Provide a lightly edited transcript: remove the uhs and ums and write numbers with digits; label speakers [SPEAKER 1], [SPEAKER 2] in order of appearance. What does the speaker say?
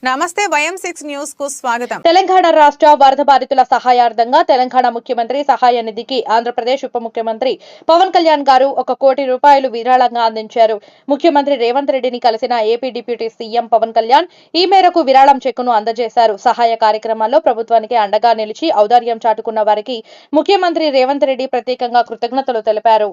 [SPEAKER 1] నమస్తే YM6 news కు స్వాగతం.
[SPEAKER 2] తెలంగాణ రాష్ట్ర వరద బాధితుల సహాయార్థంగా తెలంగాణ ముఖ్యమంత్రి సహాయ నిధికి ఆంధ్రప్రదేశ్ ఉప ముఖ్యమంత్రి పవన్ కళ్యాణ్ గారు 1 కోటి రూపాయలు విరాళంగా అందించారు. ముఖ్యమంత్రి రేవంత్ రెడ్డిని కలిసిన AP deputy CM Pawan Kalyan ఈ మేరకు విరాళం చెక్కును అందజేశారు. సహాయ కార్యక్రమాల్లో ప్రభుత్వానికి అండగా నిలిచి ఔదార్యం చాటుకున్న వారికి ముఖ్యమంత్రి రేవంత్ రెడ్డి ప్రత్యేకంగా కృతజ్ఞతలు తెలిపారు.